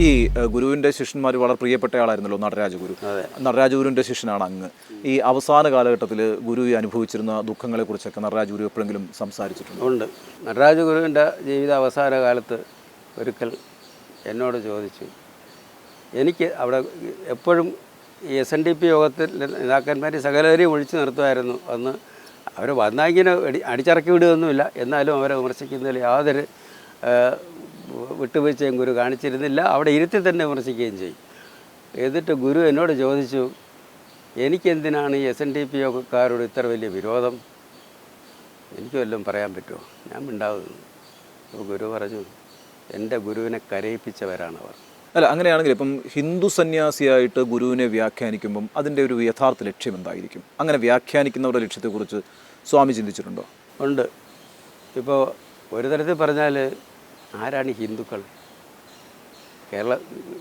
ഈ ഗുരുവിൻ്റെ ശിഷ്യന്മാർ വളരെ പ്രിയപ്പെട്ട ആളായിരുന്നല്ലോ നടരാജഗുരു. നടരാജഗുരുവിൻ്റെ ശിഷ്യനാണ് അങ്ങ്. ഈ അവസാന കാലഘട്ടത്തിൽ ഗുരു അനുഭവിച്ചിരുന്ന ദുഃഖങ്ങളെക്കുറിച്ചൊക്കെ നടരാജഗുരു എപ്പോഴെങ്കിലും സംസാരിച്ചിട്ടുണ്ട്? ഉണ്ട്. നടരാജഗുരുവിൻ്റെ ജീവിത അവസാന കാലത്ത് ഒരിക്കൽ എന്നോട് ചോദിച്ചു, എനിക്ക് അവിടെ എപ്പോഴും ഈ SNDP യോഗത്തിൽ നേതാക്കന്മാർ സകലരെയും ഒഴിച്ചു നിർത്തുമായിരുന്നു. അന്ന് അവർ വന്നാക്കിനെ അടിച്ചിറക്കി വിടുകയൊന്നുമില്ല, എന്നാലും അവരെ വിമർശിക്കുന്നതിൽ യാതൊരു വിട്ടുവീഴ്ചയും ഗുരു കാണിച്ചിരുന്നില്ല. അവിടെ ഇരുത്തി തന്നെ വിമർശിക്കുകയും ചെയ്യും. എന്നിട്ട് ഗുരു എന്നോട് ചോദിച്ചു, എനിക്കെന്തിനാണ് ഈ SNDP യോഗക്കാരോട് ഇത്ര വലിയ വിരോധം? എനിക്ക് വല്ലതും പറയാൻ പറ്റുമോ? ഞാൻ മിണ്ടാവുന്നു. അപ്പോൾ ഗുരു പറഞ്ഞു, എൻ്റെ ഗുരുവിനെ കരയിപ്പിച്ചവരാണവർ. അല്ല, അങ്ങനെയാണെങ്കിൽ ഇപ്പം ഹിന്ദു സന്യാസിയായിട്ട് ഗുരുവിനെ വ്യാഖ്യാനിക്കുമ്പം അതിൻ്റെ ഒരു യഥാർത്ഥ ലക്ഷ്യം എന്തായിരിക്കും? അങ്ങനെ വ്യാഖ്യാനിക്കുന്നവരുടെ ലക്ഷ്യത്തെക്കുറിച്ച് സ്വാമി ചിന്തിച്ചിട്ടുണ്ടോ? ഉണ്ട്. ഇപ്പോൾ ഒരു തരത്തിൽ പറഞ്ഞാൽ ആരാണ് ഹിന്ദുക്കൾ?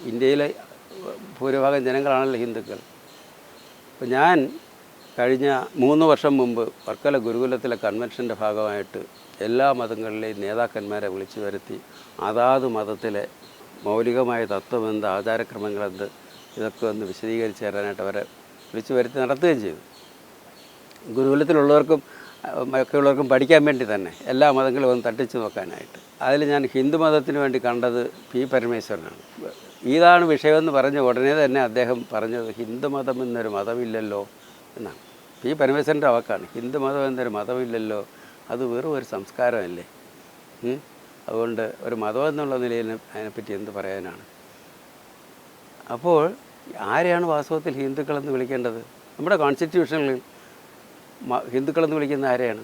ഇന്ത്യയിലെ ഭൂരിഭാഗം ജനങ്ങളാണല്ലോ ഹിന്ദുക്കൾ. അപ്പോൾ ഞാൻ കഴിഞ്ഞ 3 വർഷം മുമ്പ് വർക്കല ഗുരുകുലത്തിലെ കൺവെൻഷൻ്റെ ഭാഗമായിട്ട് എല്ലാ മതങ്ങളിലെയും നേതാക്കന്മാരെ വിളിച്ചു വരുത്തി അതാത് മതത്തിലെ മൗലികമായ തത്വമെന്ത്, ആചാരക്രമങ്ങളെന്ത്, ഇതൊക്കെ ഒന്ന് വിശദീകരിച്ച് തരാനായിട്ട് അവരെ വിളിച്ചു വരുത്തി നടത്തുകയും ചെയ്തു. ഗുരുകുലത്തിലുള്ളവർക്കും മറ്റുള്ളവർക്കും പഠിക്കാൻ വേണ്ടി തന്നെ എല്ലാ മതങ്ങളും ഒന്ന് തട്ടിച്ചു നോക്കാനായിട്ട്. അതിൽ ഞാൻ ഹിന്ദു മതത്തിന് വേണ്ടി കണ്ടത് P. പരമേശ്വരനാണ്. ഇതാണ് വിഷയമെന്ന് പറഞ്ഞ ഉടനെ തന്നെ അദ്ദേഹം പറഞ്ഞത്, ഹിന്ദുമതം എന്നൊരു മതമില്ലല്ലോ എന്നാണ്. P. പരമേശ്വരൻ്റെ വാക്കാണ്. ഹിന്ദുമതം എന്നൊരു മതമില്ലല്ലോ, അത് വെറും ഒരു സംസ്കാരമല്ലേ. അതുകൊണ്ട് ഒരു മതം എന്നുള്ള നിലയിൽ അതിനെപ്പറ്റി എന്ത് പറയാനാണ്? അപ്പോൾ ആരെയാണ് വാസ്തവത്തിൽ ഹിന്ദുക്കളെന്ന് വിളിക്കേണ്ടത്? നമ്മുടെ കോൺസ്റ്റിറ്റ്യൂഷനിൽ ഹിന്ദുക്കളെന്ന് വിളിക്കുന്ന ആരെയാണ്?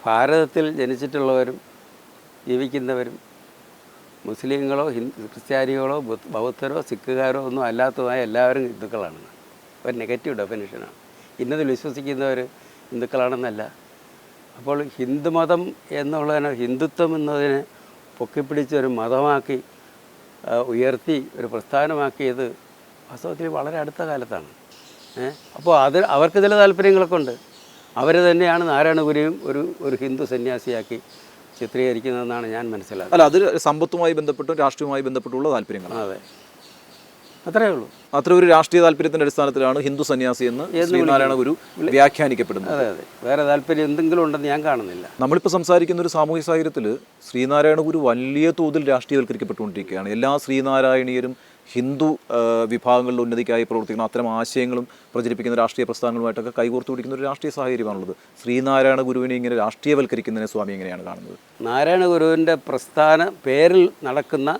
ഭാരതത്തിൽ ജനിച്ചിട്ടുള്ളവരും ജീവിക്കുന്നവരും മുസ്ലിങ്ങളോ ക്രിസ്ത്യാനികളോ ബൗദ്ധരോ സിഖുകാരോ ഒന്നും അല്ലാത്തതായ എല്ലാവരും ഹിന്ദുക്കളാണ്. ഒരു നെഗറ്റീവ് ഡെഫിനിഷനാണ്. ഇന്നതിൽ വിശ്വസിക്കുന്നവർ ഹിന്ദുക്കളാണെന്നല്ല. അപ്പോൾ ഹിന്ദുമതം എന്നുള്ളതിനെ, ഹിന്ദുത്വം എന്നതിനെ പൊക്കിപ്പിടിച്ച് ഒരു മതമാക്കി ഉയർത്തി ഒരു പ്രസ്ഥാനമാക്കിയത് വാസ്തവത്തിൽ വളരെ അടുത്ത കാലത്താണ്. അപ്പോൾ അവർക്ക് ചില താല്പര്യങ്ങളൊക്കെ ഉണ്ട്. അവർ തന്നെയാണ് നാരായണഗുരുവും ഒരു ഹിന്ദു സന്യാസിയാക്കി ചിത്രീകരിക്കുന്നതെന്നാണ് ഞാൻ മനസ്സിലാക്കുന്നത്. അല്ല, അത് സമ്പത്തുമായി ബന്ധപ്പെട്ടും രാഷ്ട്രീയവുമായി ബന്ധപ്പെട്ടുള്ള താല്പര്യങ്ങളാണ്. അതെ, അത്രയേ ഉള്ളൂ. അത്ര ഒരു രാഷ്ട്രീയ താല്പര്യത്തിൻ്റെ അടിസ്ഥാനത്തിലാണ് ഹിന്ദു സന്യാസി എന്ന് ശ്രീനാരായണ ഗുരു വ്യാഖ്യാനിക്കപ്പെടുന്നത്. അതെ അതെ, വേറെ താല്പര്യം എന്തെങ്കിലും ഉണ്ടെന്ന് ഞാൻ കാണുന്നില്ല. നമ്മളിപ്പോൾ സംസാരിക്കുന്ന ഒരു സാമൂഹിക സാഹചര്യത്തിൽ ശ്രീനാരായണ ഗുരു വലിയ തോതിൽ രാഷ്ട്രീയവൽക്കരിക്കപ്പെട്ടുകൊണ്ടിരിക്കുകയാണ്. എല്ലാ ശ്രീനാരായണീയരും ഹിന്ദു വിഭാഗങ്ങളുടെ ഉന്നതിക്കായി പ്രവർത്തിക്കുന്ന അത്തരം ആശയങ്ങളും പ്രചരിപ്പിക്കുന്ന രാഷ്ട്രീയ പ്രസ്ഥാനങ്ങളുമായിട്ടൊക്കെ കൈകോർത്ത് പിടിക്കുന്ന ഒരു രാഷ്ട്രീയ സാഹചര്യമാണുള്ളത്. ശ്രീനാരായണ ഗുരുവിനെ ഇങ്ങനെ രാഷ്ട്രീയവൽക്കരിക്കുന്നതിനെ സ്വാമി എങ്ങനെയാണ് കാണുന്നത്? നാരായണ ഗുരുവിൻ്റെ പ്രസ്ഥാന പേരിൽ നടക്കുന്ന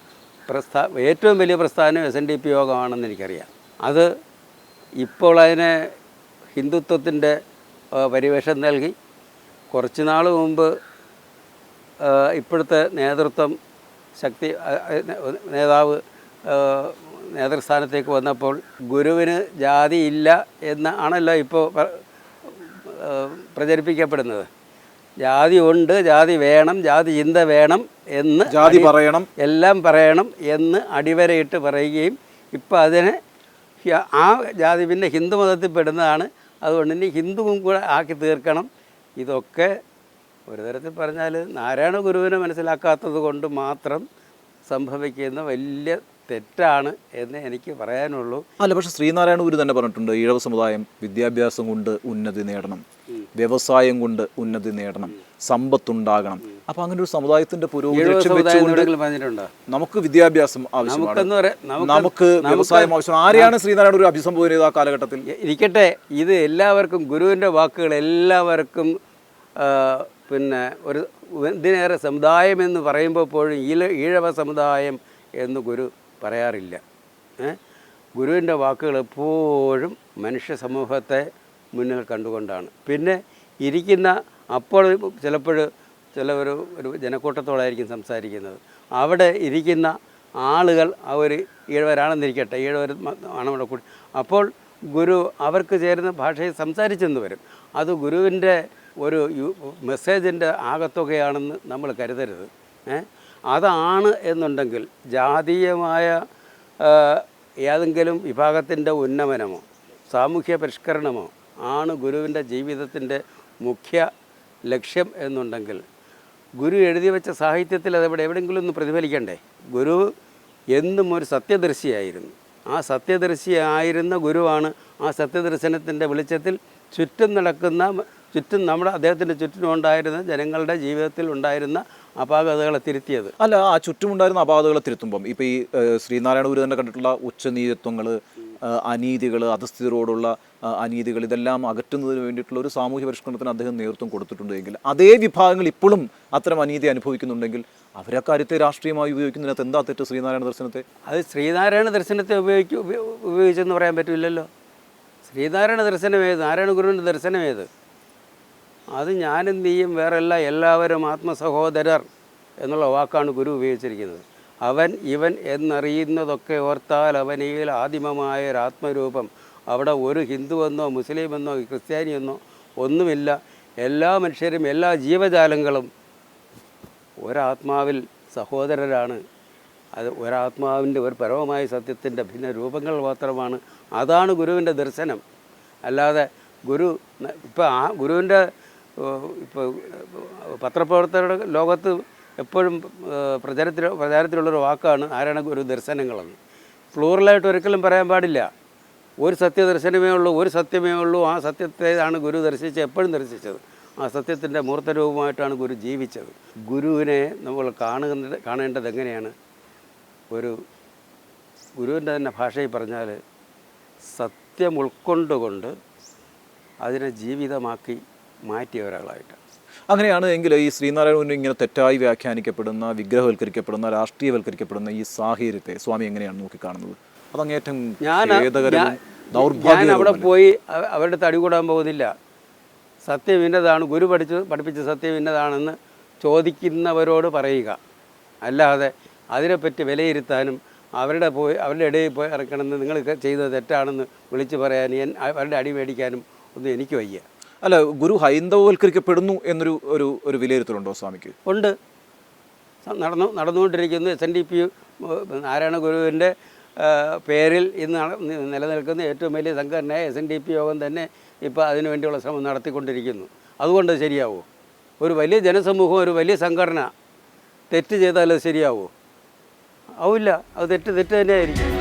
ഏറ്റവും വലിയ പ്രസ്ഥാനം SNDP യോഗമാണെന്ന് എനിക്കറിയാം. അത് ഇപ്പോൾ അതിനെ ഹിന്ദുത്വത്തിൻ്റെ പരിവേഷം നൽകി കുറച്ച് നാൾ മുമ്പ് ഇപ്പോഴത്തെ നേതൃത്വം നേതാവ് നേതൃസ്ഥാനത്തേക്ക് വന്നപ്പോൾ ഗുരുവിന് ജാതി ഇല്ല എന്ന് ആണല്ലോ ഇപ്പോൾ പ്രചരിപ്പിക്കപ്പെടുന്നത്. ജാതി ഉണ്ട്, ജാതി വേണം, ജാതി ചിന്ത വേണം എന്ന്, ജാതി പറയണം, എല്ലാം പറയണം എന്ന് അടിവരയിട്ട് പറയുകയും ഇപ്പം അതിനെ ആ ജാതി പിന്നെ ഹിന്ദു മതത്തിൽ പെടുന്നതാണ്. അതുകൊണ്ട് ഇനി ഹിന്ദുവും കൂടെ ആക്കി തീർക്കണം. ഇതൊക്കെ ഒരു തരത്തിൽ പറഞ്ഞാൽ നാരായണ ഗുരുവിനെ മനസ്സിലാക്കാത്തത് കൊണ്ട് മാത്രം സംഭവിക്കുന്ന വലിയ തെറ്റാണ് എന്ന് എനിക്ക് പറയാനുള്ളൂ. അല്ല, പക്ഷേ ശ്രീനാരായണ ഗുരു തന്നെ പറഞ്ഞിട്ടുണ്ട്, ഈഴവ സമുദായം വിദ്യാഭ്യാസം കൊണ്ട് ഉന്നതി നേടണം, വ്യവസായം കൊണ്ട് ഉന്നതി നേടണം, സമ്പത്തുണ്ടാകണം. അപ്പോൾ അങ്ങനെ ഒരു സമുദായത്തിന്റെ പുരോഗതി നമുക്ക് വിദ്യാഭ്യാസം ആവശ്യമാണ്, നമുക്ക് വ്യവസായം ആവശ്യം. ആരെയാണ് ശ്രീനാരായണ ഗുരു അഭിസംബോധന ചെയ്ത ആ കാലഘട്ടത്തിൽ? ഇരിക്കട്ടെ, ഇത് എല്ലാവർക്കും ഗുരുവിൻ്റെ വാക്കുകൾ എല്ലാവർക്കും പിന്നെ ഒരു ഇതിനേറെ സമുദായം എന്ന് പറയുമ്പോൾ പോലും ഈഴവ സമുദായം എന്ന് ഗുരു പറയാറില്ല. ഗുരുവിൻ്റെ വാക്കുകൾ എപ്പോഴും മനുഷ്യ സമൂഹത്തെ മുന്നിൽ കണ്ടുകൊണ്ടാണ്. പിന്നെ ഇരിക്കുന്ന അപ്പോൾ ചിലപ്പോൾ ഒരു ജനക്കൂട്ടത്തോടായിരിക്കും സംസാരിക്കുന്നത്. അവിടെ ഇരിക്കുന്ന ആളുകൾ അവർ ഈഴവരാണെന്നിരിക്കട്ടെ, ഈഴവർ ആണ് കൂടി. അപ്പോൾ ഗുരു അവർക്ക് ചേരുന്ന ഭാഷയിൽ സംസാരിച്ചെന്ന് വരും. അത് ഗുരുവിൻ്റെ ഒരു മെസ്സേജിൻ്റെ ആകത്തുകയാണെന്ന് നമ്മൾ കരുതരുത്. അതാണ് എന്നുണ്ടെങ്കിൽ ജാതീയമായ ഏതെങ്കിലും വിഭാഗത്തിൻ്റെ ഉന്നമനമോ സാമൂഹ്യ പരിഷ്കരണമോ ആണ് ഗുരുവിൻ്റെ ജീവിതത്തിൻ്റെ മുഖ്യ ലക്ഷ്യം എന്നുണ്ടെങ്കിൽ ഗുരു എഴുതി വെച്ച സാഹിത്യത്തിൽ അതെവിടെ എവിടെയെങ്കിലും ഒന്ന് പ്രതിഫലിക്കണ്ടേ? ഗുരു എന്നും ഒരു സത്യദർശിയായിരുന്നു. ആ സത്യദർശിയായിരുന്ന ഗുരുവാണ് ആ സത്യദർശനത്തിൻ്റെ വെളിച്ചത്തിൽ ചുറ്റും അദ്ദേഹത്തിൻ്റെ ചുറ്റിനുണ്ടായിരുന്ന ജനങ്ങളുടെ ജീവിതത്തിൽ ഉണ്ടായിരുന്ന അപാകതകളെ തിരുത്തിയത്. അല്ല, ആ ചുറ്റുമുണ്ടായിരുന്ന അപാകതകളെ തിരുത്തുമ്പം ഇപ്പോൾ ഈ ശ്രീനാരായണ ഗുരു തന്നെ കണ്ടിട്ടുള്ള ഉച്ചനീചത്വങ്ങൾ, അനീതികൾ, അധസ്ഥിതരോടുള്ള അനീതികൾ, ഇതെല്ലാം അകറ്റുന്നതിന് വേണ്ടിയിട്ടുള്ള ഒരു സാമൂഹ്യ പരിഷ്കരണത്തിന് അദ്ദേഹം നേതൃത്വം കൊടുത്തിട്ടുണ്ട് എങ്കിൽ അതേ വിഭാഗങ്ങൾ ഇപ്പോഴും അത്തരം അനീതി അനുഭവിക്കുന്നുണ്ടെങ്കിൽ അവരെ കാര്യത്തെ രാഷ്ട്രീയമായി ഉപയോഗിക്കുന്നതിനകത്ത് എന്താ തെറ്റ്? ശ്രീനാരായണ ദർശനത്തെ അത് ശ്രീനാരായണ ദർശനത്തെ ഉപയോഗിച്ചെന്ന് പറയാൻ പറ്റില്ലല്ലോ. ശ്രീനാരായണ ദർശനമേത്? നാരായണ ഗുരുവിൻ്റെ ദർശനമേത്? അത് ഞാനും നീയും വേറെല്ല, എല്ലാവരും ആത്മസഹോദരർ എന്നുള്ള വാക്കാണ് ഗുരു ഉപയോഗിച്ചിരിക്കുന്നത്. അവൻ ഇവൻ എന്നറിയുന്നതൊക്കെ ഓർത്താൽ അവനിൽ ആദിമമായ ഒരാത്മരൂപം. അവിടെ ഒരു ഹിന്ദുവെന്നോ മുസ്ലിമെന്നോ ക്രിസ്ത്യാനിയെന്നോ ഒന്നുമില്ല. എല്ലാ മനുഷ്യരും എല്ലാ ജീവജാലങ്ങളും ഒരാത്മാവിൽ സഹോദരരാണ്. അത് ഒരാത്മാവിൻ്റെ ഒരു പരമമായ സത്യത്തിൻ്റെ ഭിന്ന രൂപങ്ങൾ മാത്രമാണ്. അതാണ് ഗുരുവിൻ്റെ ദർശനം. അല്ലാതെ ഗുരു ഗുരുവിൻ്റെ ഇപ്പോൾ പത്രപ്രവർത്തകരുടെ ലോകത്ത് എപ്പോഴും പ്രചാരത്തിലുള്ളൊരു വാക്കാണ് നാരായണ ഗുരു ദർശനങ്ങളെന്ന്. പ്ലൂറലായിട്ട് ഒരിക്കലും പറയാൻ പാടില്ല. ഒരു സത്യദർശനമേ ഉള്ളൂ, ഒരു സത്യമേ ഉള്ളൂ. ആ സത്യത്തെയാണ് ഗുരു എപ്പോഴും ദർശിച്ചത്. ആ സത്യത്തിൻ്റെ മൂർത്തരൂപമായിട്ടാണ് ഗുരു ജീവിച്ചത്. ഗുരുവിനെ നമ്മൾ കാണേണ്ടത് എങ്ങനെയാണ്? ഗുരുവിൻ്റെ തന്നെ ഭാഷയിൽ പറഞ്ഞാൽ സത്യം ഉൾക്കൊണ്ടുകൊണ്ട് അതിനെ ജീവിതമാക്കി മാറ്റിയ ഒരാളായിട്ട്. അങ്ങനെയാണ് എങ്കിൽ ഈ ശ്രീനാരായണ ഗുരു ഇങ്ങനെ തെറ്റായി വ്യാഖ്യാനിക്കപ്പെടുന്ന, വിഗ്രഹവൽക്കരിക്കപ്പെടുന്ന, രാഷ്ട്രീയവൽക്കരിക്കപ്പെടുന്ന ഈ സാഹചര്യത്തെ സ്വാമി എങ്ങനെയാണ് നോക്കിക്കാണുന്നത്? അതങ്ങേറ്റം ഞാൻ അവിടെ പോയി അവരുടെ തടി കൂടാൻ പോകുന്നില്ല. സത്യം ഇന്നതാണ്, ഗുരു പഠിപ്പിച്ച സത്യം ഇന്നതാണെന്ന് ചോദിക്കുന്നവരോട് പറയുക. അല്ലാതെ അതിനെപ്പറ്റി വിലയിരുത്താനും അവരുടെ ഇടയിൽ പോയി ഇറക്കണമെന്ന് നിങ്ങൾ ചെയ്തത് തെറ്റാണെന്ന് വിളിച്ച് പറയാനും അവരുടെ അടി മേടിക്കാനും ഒന്നും എനിക്ക് വയ്യ. അല്ല, ഗുരു ഹൈന്ദവവൽക്കരിക്കപ്പെടുന്നു എന്നൊരു ഒരു വിലയിരുത്തലുണ്ടോ സ്വാമിക്ക്? ഉണ്ട്, നടന്നുകൊണ്ടിരിക്കുന്നു. SNDP നാരായണ ഗുരുവിൻ്റെ പേരിൽ ഇന്ന് നിലനിൽക്കുന്ന ഏറ്റവും വലിയ സംഘടനയായ SNDP യോഗം തന്നെ ഇപ്പോൾ അതിനുവേണ്ടിയുള്ള ശ്രമം നടത്തിക്കൊണ്ടിരിക്കുന്നു. അതുകൊണ്ട് ശരിയാവുമോ? ഒരു വലിയ ജനസമൂഹം, ഒരു വലിയ സംഘടന തെറ്റ് ചെയ്താൽ അത് ശരിയാവുമോ? ആവില്ല. അത് തെറ്റ് തന്നെയായിരിക്കും.